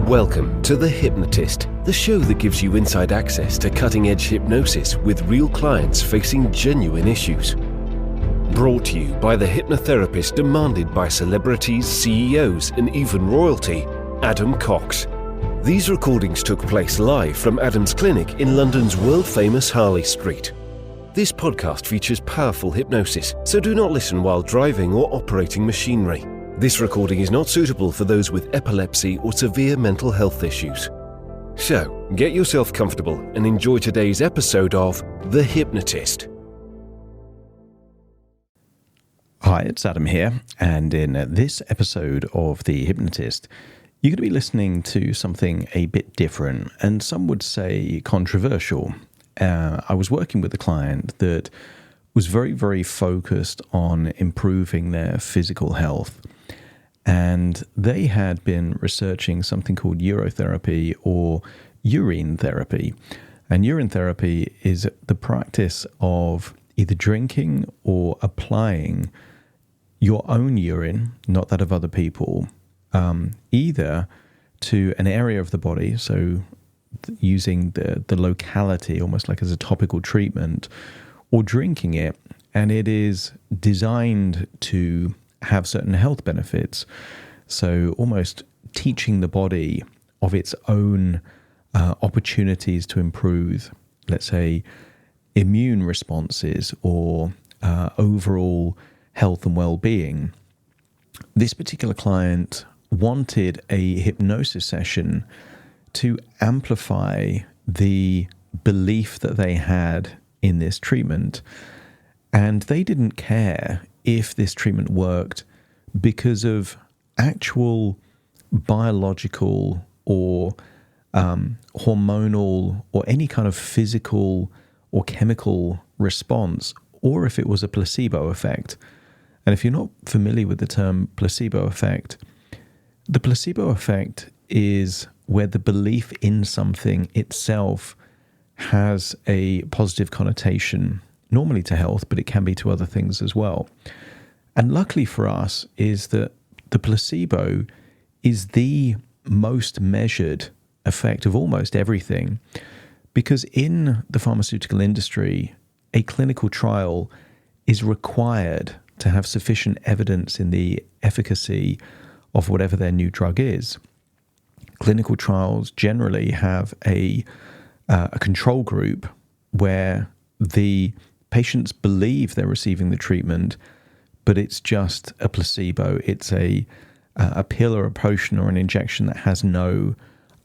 Welcome to The Hypnotist, the show that gives you inside access to cutting-edge hypnosis with real clients facing genuine issues. Brought to you by the hypnotherapist demanded by celebrities, CEOs, and even royalty, Adam Cox. These recordings took place live from Adam's clinic in London's world-famous Harley Street. This podcast features powerful hypnosis, so do not listen while driving or operating machinery. This recording is not suitable for those with epilepsy or severe mental health issues. So, get yourself comfortable and enjoy today's episode of The Hypnotist. Hi, it's Adam here, and in this episode of The Hypnotist, you're going to be listening to something a bit different, and some would say controversial. I was working with a client that was very, very focused on improving their physical health. And they had been researching something called urotherapy or urine therapy. And urine therapy is the practice of either drinking or applying your own urine, not that of other people, either to an area of the body, so using the locality almost like as a topical treatment, or drinking it. And it is designed to have certain health benefits. So almost teaching the body of its own opportunities to improve, let's say, immune responses or overall health and well-being. This particular client wanted a hypnosis session to amplify the belief that they had in this treatment. And they didn't care if this treatment worked because of actual biological or hormonal or any kind of physical or chemical response, or if it was a placebo effect. And if you're not familiar with the term placebo effect, the placebo effect is where the belief in something itself has a positive connotation, normally to health, but it can be to other things as well. And luckily for us is that the placebo is the most measured effect of almost everything, because in the pharmaceutical industry, a clinical trial is required to have sufficient evidence in the efficacy of whatever their new drug is. Clinical trials generally have a control group where the patients believe they're receiving the treatment, but it's just a placebo. It's a pill or a potion or an injection that has none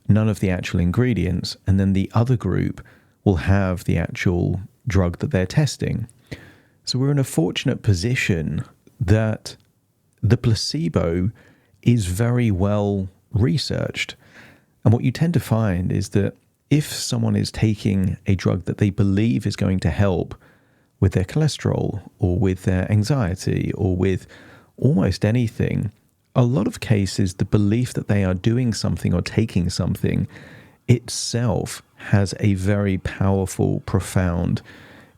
of the actual ingredients, and then the other group will have the actual drug that they're testing. So we're in a fortunate position that the placebo is very well researched. And what you tend to find is that if someone is taking a drug that they believe is going to help with their cholesterol or with their anxiety or with almost anything, a lot of cases, the belief that they are doing something or taking something itself has a very powerful, profound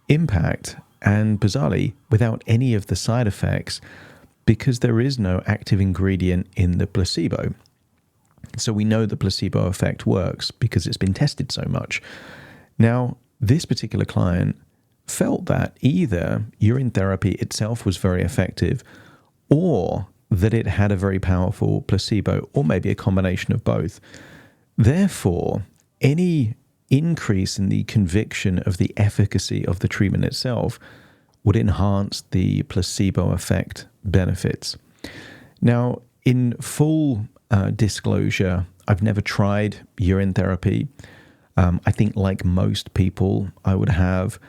impact, and bizarrely, without any of the side effects, because there is no active ingredient in the placebo. So we know the placebo effect works because it's been tested so much. Now, this particular client felt that either urine therapy itself was very effective, or that it had a very powerful placebo, or maybe a combination of both. Therefore, any increase in the conviction of the efficacy of the treatment itself would enhance the placebo effect benefits. Now, in full disclosure, I've never tried urine therapy. I think like most people, I would have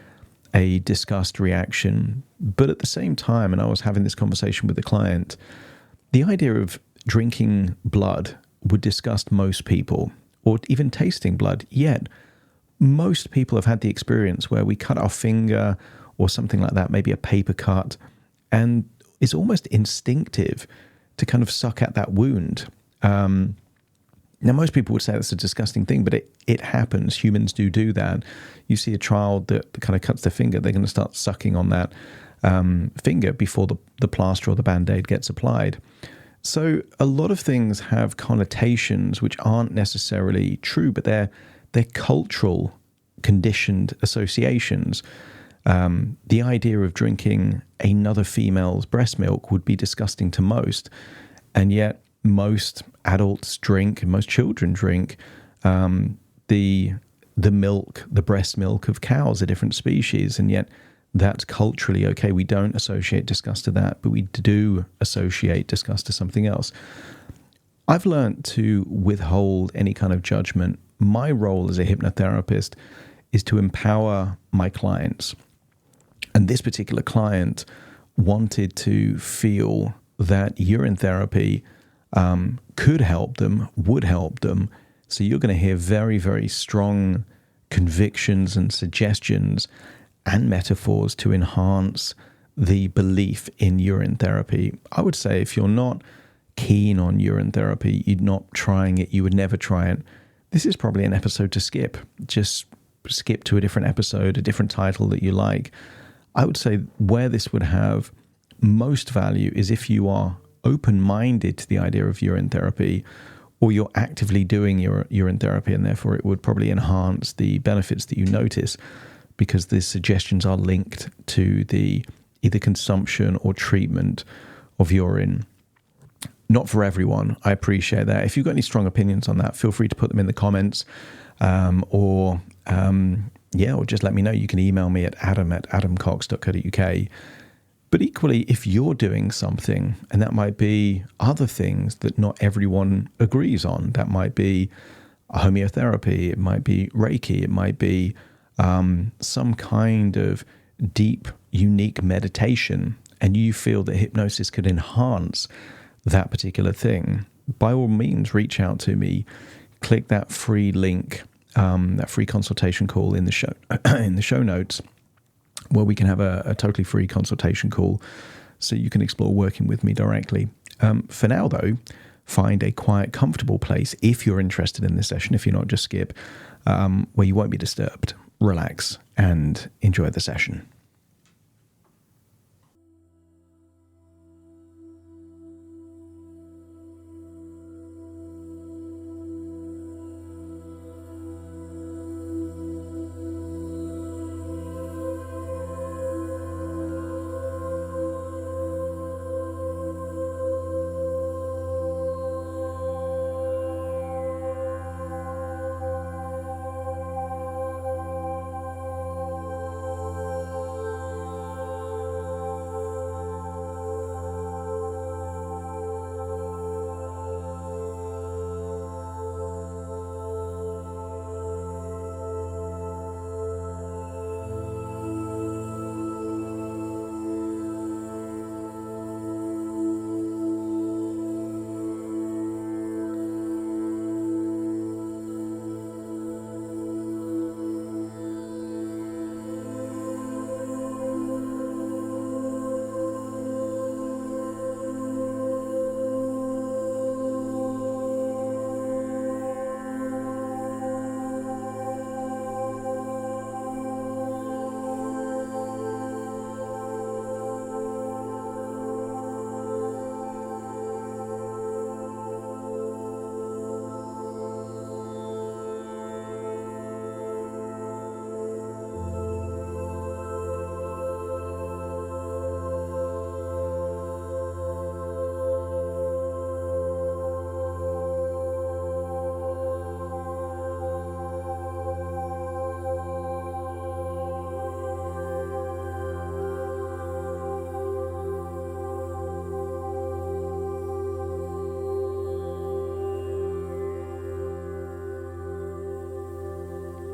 a disgust reaction. But at the same time, and I was having this conversation with the client, the idea of drinking blood would disgust most people, or even tasting blood. Yet, most people have had the experience where we cut our finger or something like that, maybe a paper cut, and it's almost instinctive to kind of suck at that wound. Now, most people would say that's a disgusting thing, but it happens. Humans do that. You see a child that kind of cuts their finger, they're going to start sucking on that finger before the plaster or the Band-Aid gets applied. So a lot of things have connotations which aren't necessarily true, but they're cultural conditioned associations. The idea of drinking another female's breast milk would be disgusting to most, and yet most adults drink, and most children drink the milk, the breast milk of cows, a different species, and yet that's culturally okay. We don't associate disgust to that, but we do associate disgust to something else. I've learned to withhold any kind of judgment. My role as a hypnotherapist is to empower my clients. And this particular client wanted to feel that urine therapy could help them, would help them. So you're going to hear very, very strong convictions and suggestions and metaphors to enhance the belief in urine therapy. I would say if you're not keen on urine therapy, you're not trying it, you would never try it, this is probably an episode to skip. Just skip to a different episode, a different title that you like. I would say where this would have most value is if you are open-minded to the idea of urine therapy, or you're actively doing your urine therapy, and therefore it would probably enhance the benefits that you notice, because the suggestions are linked to the either consumption or treatment of urine. Not for everyone. I appreciate that. If you've got any strong opinions on that, feel free to put them in the comments, or just let me know. You can email me at adam@adamcox.co.uk. But equally, if you're doing something, and that might be other things that not everyone agrees on, that might be homeotherapy, it might be Reiki, it might be some kind of deep, unique meditation, and you feel that hypnosis could enhance that particular thing, by all means, reach out to me. Click that free link, that free consultation call in the show notes, where we can have a totally free consultation call, so you can explore working with me directly. For now, though, find a quiet, comfortable place if you're interested in this session. If you're not, just skip, where you won't be disturbed. Relax and enjoy the session.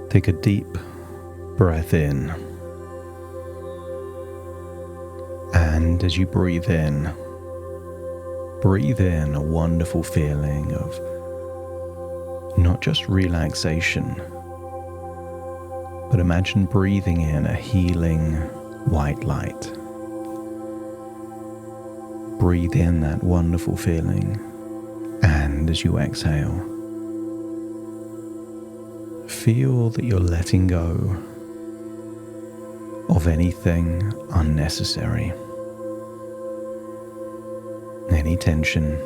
Take a deep breath in. And as you breathe in a wonderful feeling of not just relaxation, but imagine breathing in a healing white light. Breathe in that wonderful feeling, and as you exhale, feel that you're letting go of anything unnecessary, any tension,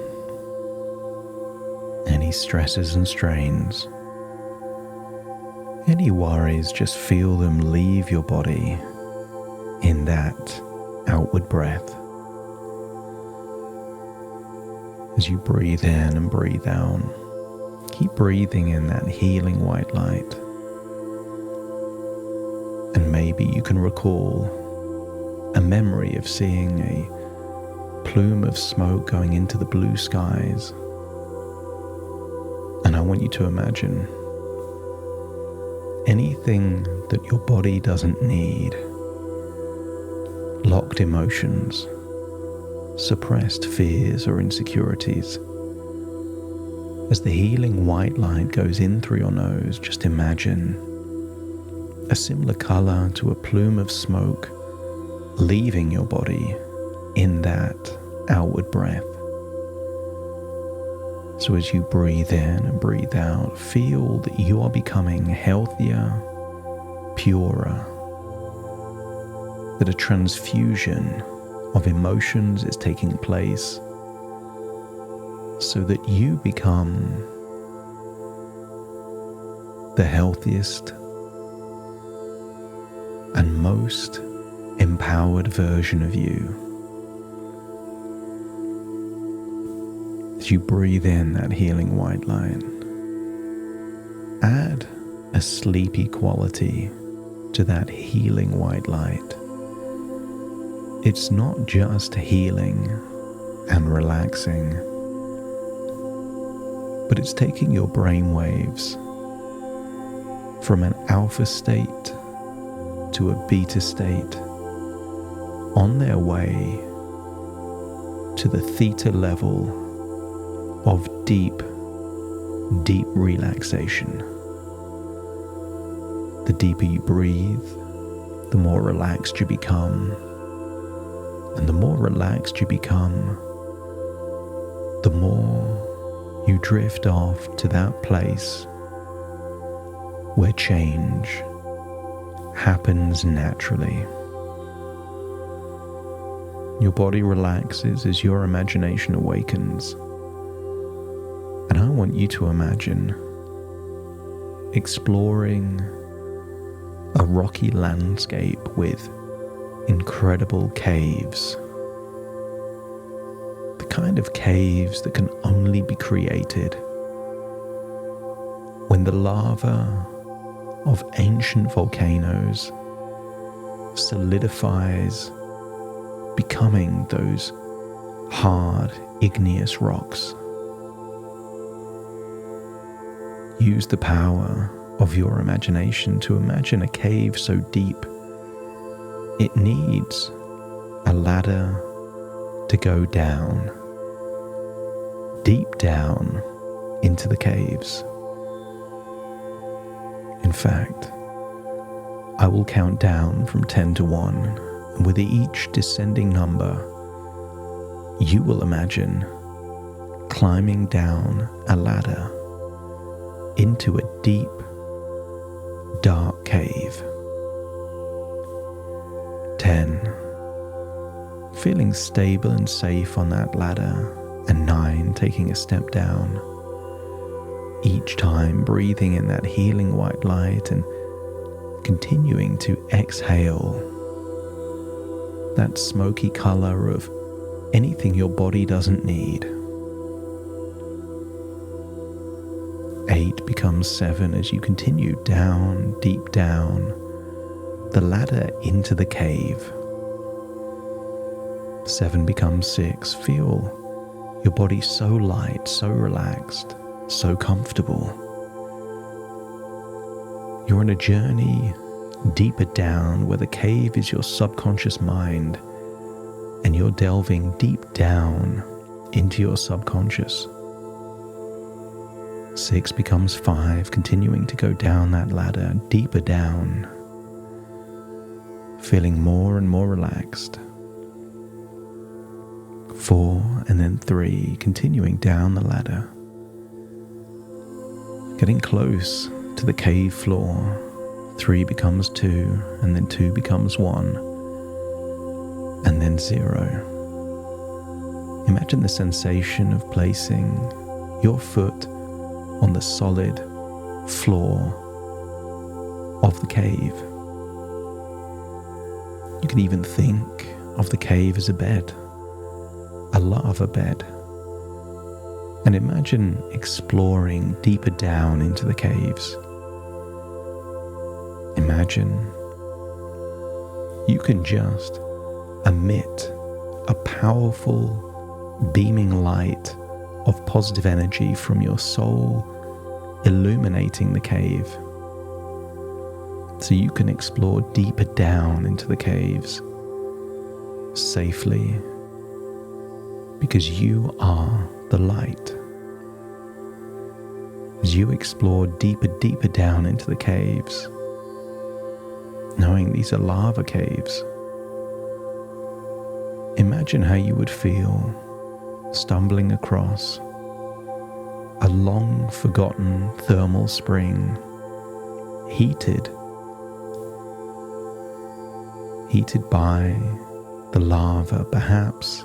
any stresses and strains, any worries, just feel them leave your body in that outward breath. As you breathe in and breathe out, keep breathing in that healing white light. And maybe you can recall a memory of seeing a plume of smoke going into the blue skies. And I want you to imagine anything that your body doesn't need, locked emotions, suppressed fears or insecurities. As the healing white light goes in through your nose, just imagine a similar color to a plume of smoke leaving your body in that outward breath. So as you breathe in and breathe out, feel that you are becoming healthier, purer, that a transfusion of emotions is taking place so that you become the healthiest and most empowered version of you. As you breathe in that healing white light, add a sleepy quality to that healing white light. It's not just healing and relaxing, but it's taking your brain waves from an alpha state to a beta state on their way to the theta level of deep relaxation. The deeper you breathe, the more relaxed you become. And the more relaxed you become, the more you drift off to that place where change happens naturally. Your body relaxes as your imagination awakens. And I want you to imagine exploring a rocky landscape with incredible caves. The kind of caves that can only be created when the lava of ancient volcanoes solidifies, becoming those hard, igneous rocks. Use the power of your imagination to imagine a cave so deep it needs a ladder to go down, deep down into the caves. In fact, I will count down from 10 to 1, and with each descending number, you will imagine climbing down a ladder into a deep, dark cave. 10, feeling stable and safe on that ladder, and 9, taking a step down. Each time breathing in that healing white light and continuing to exhale that smoky color of anything your body doesn't need. 8 becomes 7 as you continue down, deep down, the ladder into the cave. 7 becomes 6. Feel your body so light, so relaxed, so comfortable. You're on a journey deeper down where the cave is your subconscious mind, and you're delving deep down into your subconscious. 6 becomes 5, continuing to go down that ladder, deeper down, feeling more and more relaxed. 4 and then 3, continuing down the ladder, getting close to the cave floor. 3 becomes 2, and then 2 becomes 1, and then 0. Imagine the sensation of placing your foot on the solid floor of the cave. You can even think of the cave as a bed, a lava bed, and imagine exploring deeper down into the caves. Imagine you can just emit a powerful beaming light of positive energy from your soul, illuminating the cave, so you can explore deeper down into the caves safely, because you are the light. As you explore deeper down into the caves, knowing these are lava caves, imagine how you would feel stumbling across a long-forgotten thermal spring, heated by the lava, perhaps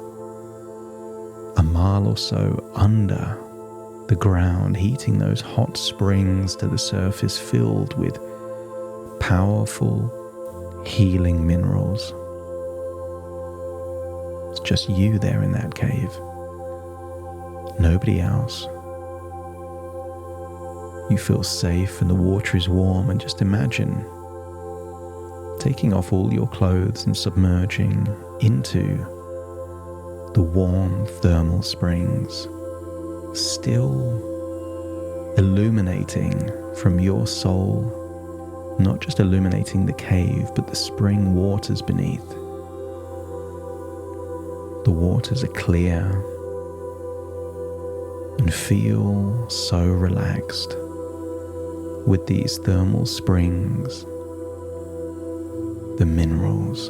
a mile or so under the ground, heating those hot springs to the surface, filled with powerful healing minerals. It's just you there in that cave, nobody else. You feel safe and the water is warm, and just imagine taking off all your clothes and submerging into the warm thermal springs, still illuminating from your soul, not just illuminating the cave, but the spring waters beneath. The waters are clear and feel so relaxed with these thermal springs, the minerals,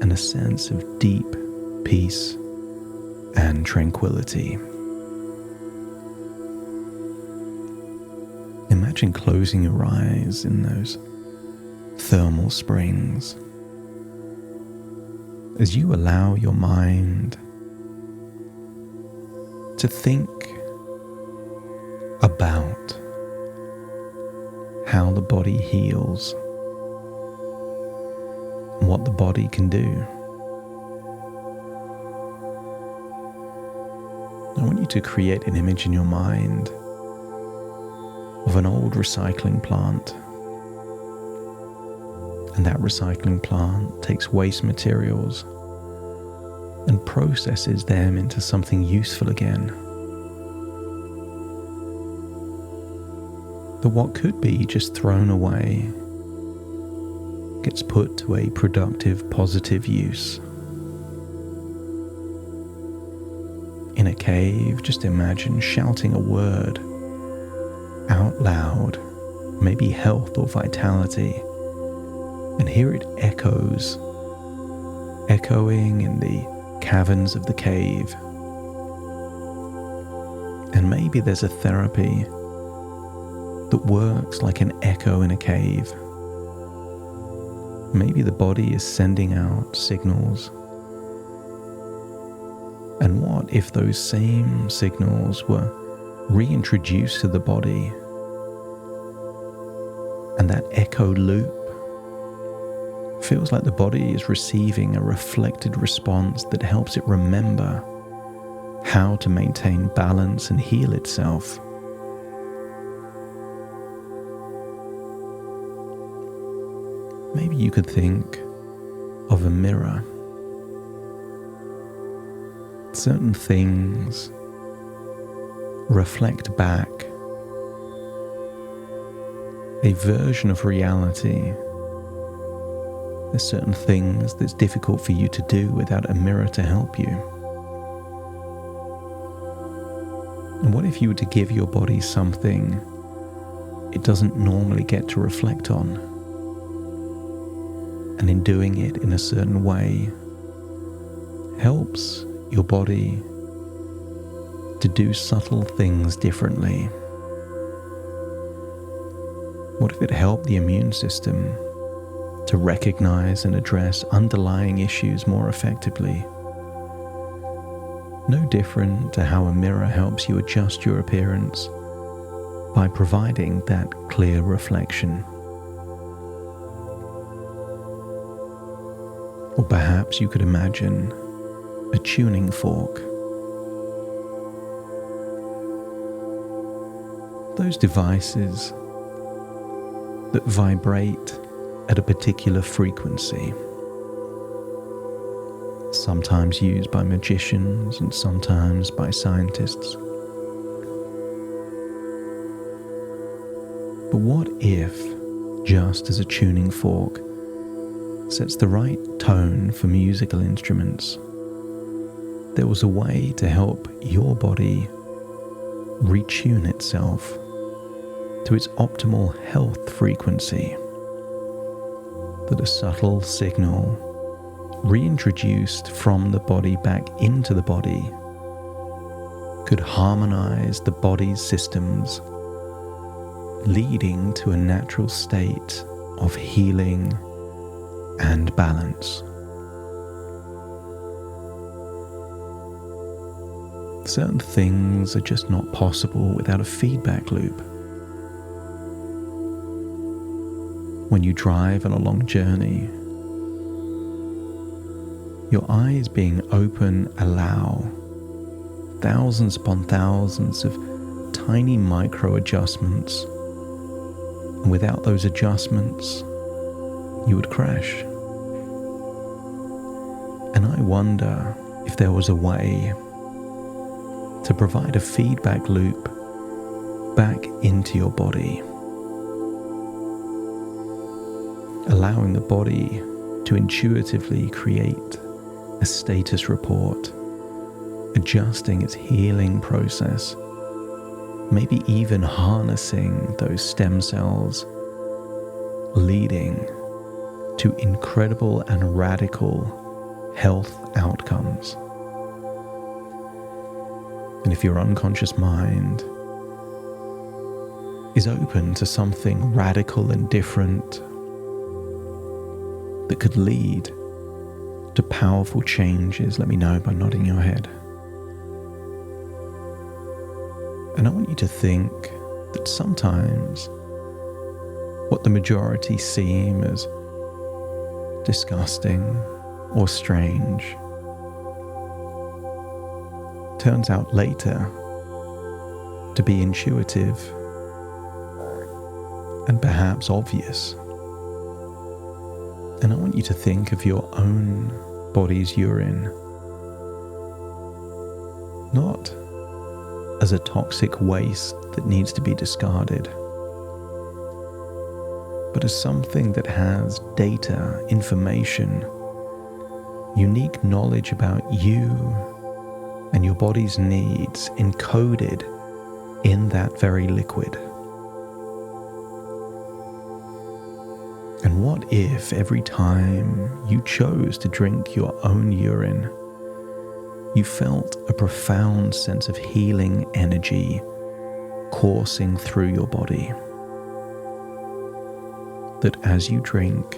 and a sense of deep peace and tranquility. Imagine closing your eyes in those thermal springs as you allow your mind to think about how the body heals and what the body can do. I want you to create an image in your mind of an old recycling plant. And that recycling plant takes waste materials and processes them into something useful again. That what could be just thrown away gets put to a productive, positive use. In a cave, just imagine shouting a word out loud, maybe health or vitality, and hear it echoing in the caverns of the cave. And maybe there's a therapy that works like an echo in a cave. Maybe the body is sending out signals. And what if those same signals were reintroduced to the body, and that echo loop feels like the body is receiving a reflected response that helps it remember how to maintain balance and heal itself. Maybe you could think of a mirror. Certain things reflect back a version of reality. There's certain things that's difficult for you to do without a mirror to help you. And what if you were to give your body something it doesn't normally get to reflect on? And in doing it in a certain way, helps your body to do subtle things differently. What if it helped the immune system to recognize and address underlying issues more effectively? No different to how a mirror helps you adjust your appearance by providing that clear reflection. Or perhaps you could imagine a tuning fork. Those devices that vibrate at a particular frequency, sometimes used by magicians and sometimes by scientists. But what if, just as a tuning fork sets the right tone for musical instruments, there was a way to help your body retune itself to its optimal health frequency, that a subtle signal reintroduced from the body back into the body could harmonize the body's systems, leading to a natural state of healing and balance. Certain things are just not possible without a feedback loop. When you drive on a long journey, your eyes being open allow thousands upon thousands of tiny micro adjustments, and without those adjustments, you would crash. And I wonder if there was a way to provide a feedback loop back into your body, allowing the body to intuitively create a status report, adjusting its healing process, maybe even harnessing those stem cells, leading to incredible and radical health outcomes. And if your unconscious mind is open to something radical and different that could lead to powerful changes, let me know by nodding your head. And I want you to think that sometimes what the majority seem as disgusting or strange turns out later to be intuitive and perhaps obvious. And I want you to think of your own body's urine not as a toxic waste that needs to be discarded, but as something that has data, information, unique knowledge about you and your body's needs encoded in that very liquid. And what if every time you chose to drink your own urine, you felt a profound sense of healing energy coursing through your body? That as you drink,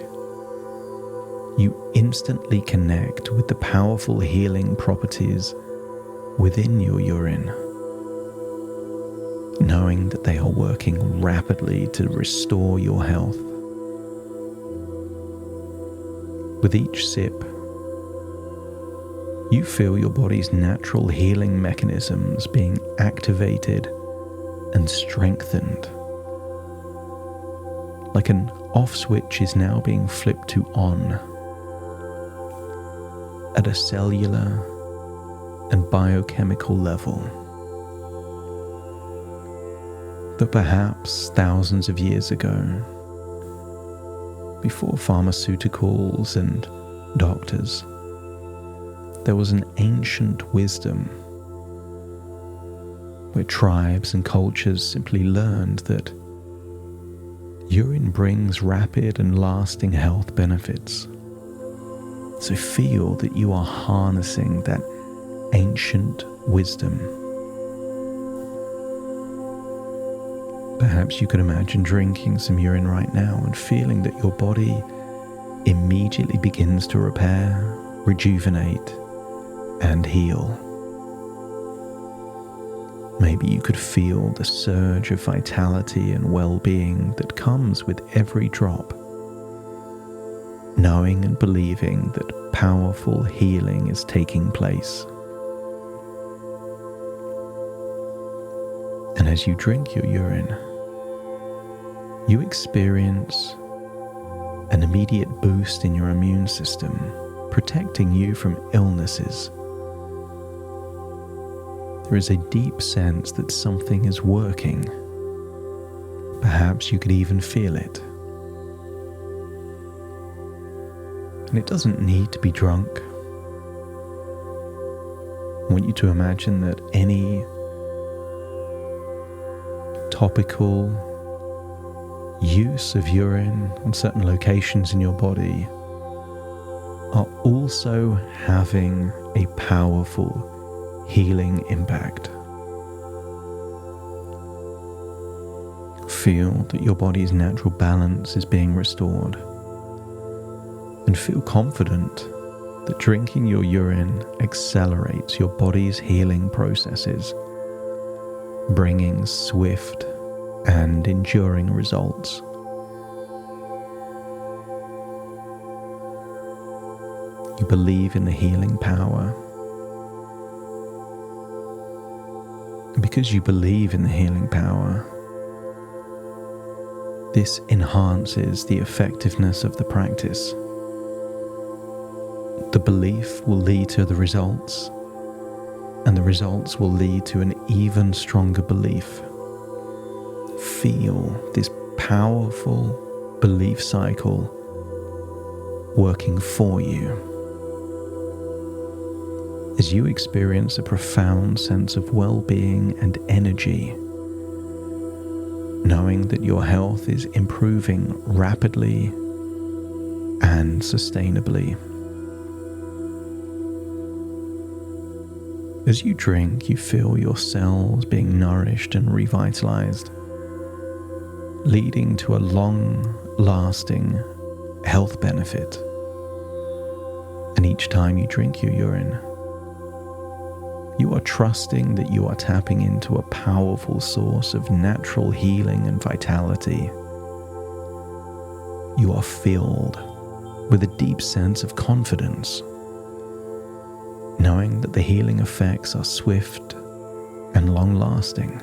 you instantly connect with the powerful healing properties within your urine, knowing that they are working rapidly to restore your health. With each sip, you feel your body's natural healing mechanisms being activated and strengthened. Like an off switch is now being flipped to on at a cellular and biochemical level. That perhaps thousands of years ago, before pharmaceuticals and doctors, there was an ancient wisdom where tribes and cultures simply learned that urine brings rapid and lasting health benefits. So feel that you are harnessing that ancient wisdom. Perhaps you could imagine drinking some urine right now and feeling that your body immediately begins to repair, rejuvenate, and heal. Maybe you could feel the surge of vitality and well-being that comes with every drop, knowing and believing that powerful healing is taking place. And as you drink your urine, you experience an immediate boost in your immune system, protecting you from illnesses. There is a deep sense that something is working. Perhaps you could even feel it. And it doesn't need to be drunk. I want you to imagine that any topical use of urine on certain locations in your body are also having a powerful healing impact. Feel that your body's natural balance is being restored, and feel confident that drinking your urine accelerates your body's healing processes, bringing swift and enduring results. You believe in the healing power. And because you believe in the healing power, this enhances the effectiveness of the practice. The belief will lead to the results, and the results will lead to an even stronger belief. Feel this powerful belief cycle working for you as you experience a profound sense of well-being and energy, knowing that your health is improving rapidly and sustainably. As you drink, you feel your cells being nourished and revitalized, leading to a long-lasting health benefit. And each time you drink your urine, you are trusting that you are tapping into a powerful source of natural healing and vitality. You are filled with a deep sense of confidence, knowing that the healing effects are swift and long-lasting.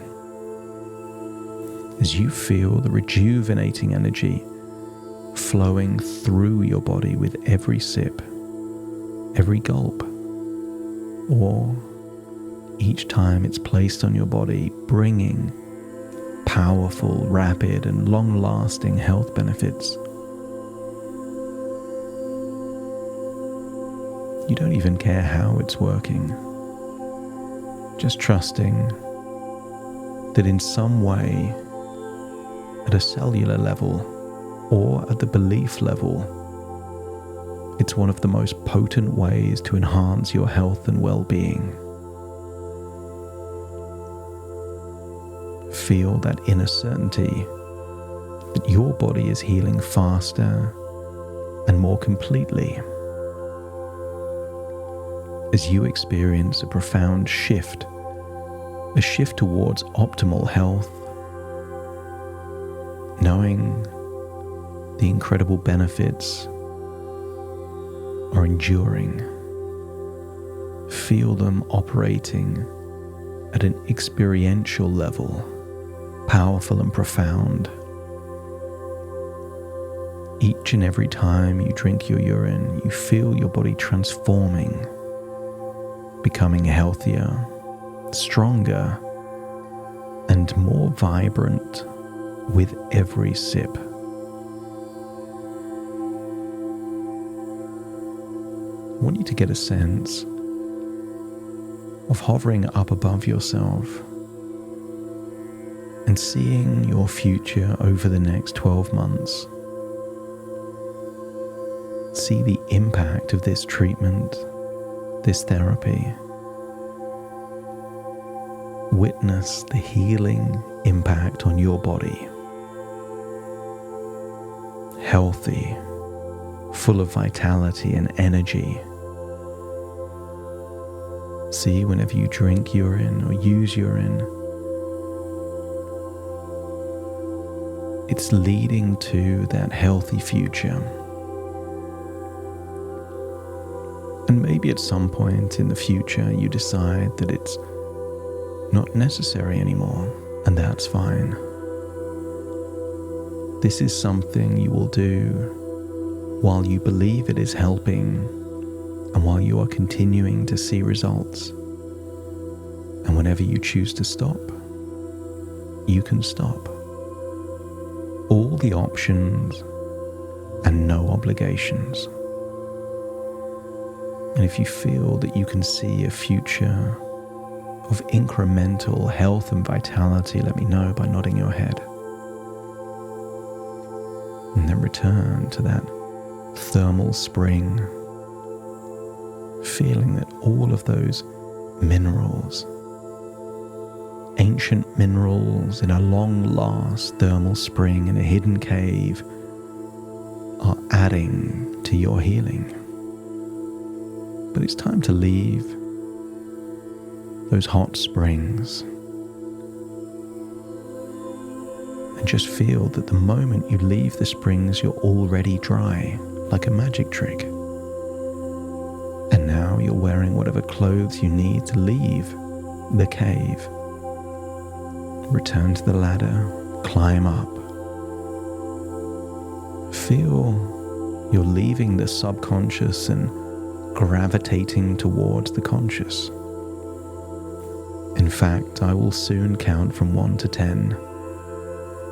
As you feel the rejuvenating energy flowing through your body with every sip, every gulp, or each time it's placed on your body, bringing powerful, rapid, and long-lasting health benefits. You don't even care how it's working, just trusting that in some way, at a cellular level or at the belief level, it's one of the most potent ways to enhance your health and well-being. Feel that inner certainty that your body is healing faster and more completely as you experience a profound shift, a shift towards optimal health, knowing the incredible benefits are enduring. Feel them operating at an experiential level, powerful and profound. Each and every time you drink your urine, you feel your body transforming, becoming healthier, stronger, and more vibrant with every sip. I want you to get a sense of hovering up above yourself and seeing your future over the next 12 months. See the impact of this treatment, this therapy. Witness the healing impact on your body. Healthy, full of vitality and energy. See, whenever you drink urine or use urine, it's leading to that healthy future. And maybe at some point in the future you decide that it's not necessary anymore, and that's fine. This is something you will do while you believe it is helping and while you are continuing to see results. And whenever you choose to stop, you can stop. All the options and no obligations. And if you feel that you can see a future of incremental health and vitality, let me know by nodding your head. And then return to that thermal spring, feeling that all of those minerals, ancient minerals in a long-last thermal spring in a hidden cave, are adding to your healing. But it's time to leave those hot springs and just feel that the moment you leave the springs, you're already dry, like a magic trick. And now you're wearing whatever clothes you need to leave the cave. Return to the ladder, climb up. Feel you're leaving the subconscious and gravitating towards the conscious. In fact, I will soon count from 1 to 10.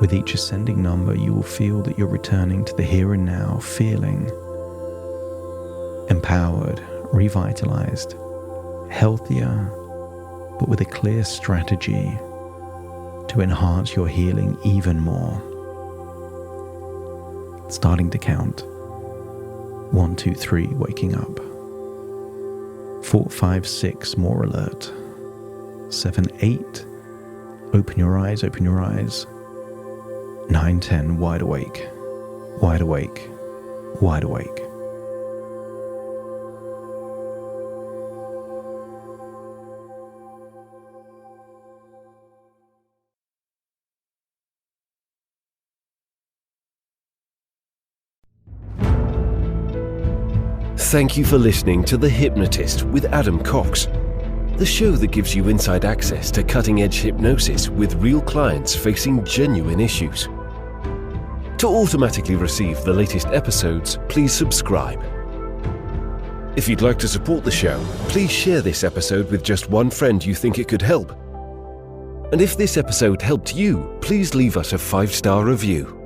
With each ascending number, you will feel that you're returning to the here and now, feeling empowered, revitalized, healthier, but with a clear strategy to enhance your healing even more. Starting to count. 1, 2, 3, waking up. 4, 5, 6, more alert. 7, 8, open your eyes, open your eyes. 9, 10, wide awake, wide awake, wide awake. Thank you for listening to The Hypnotist with Adam Cox, the show that gives you inside access to cutting-edge hypnosis with real clients facing genuine issues. To automatically receive the latest episodes, please subscribe. If you'd like to support the show, please share this episode with just one friend you think it could help. And if this episode helped you, please leave us a 5-star review.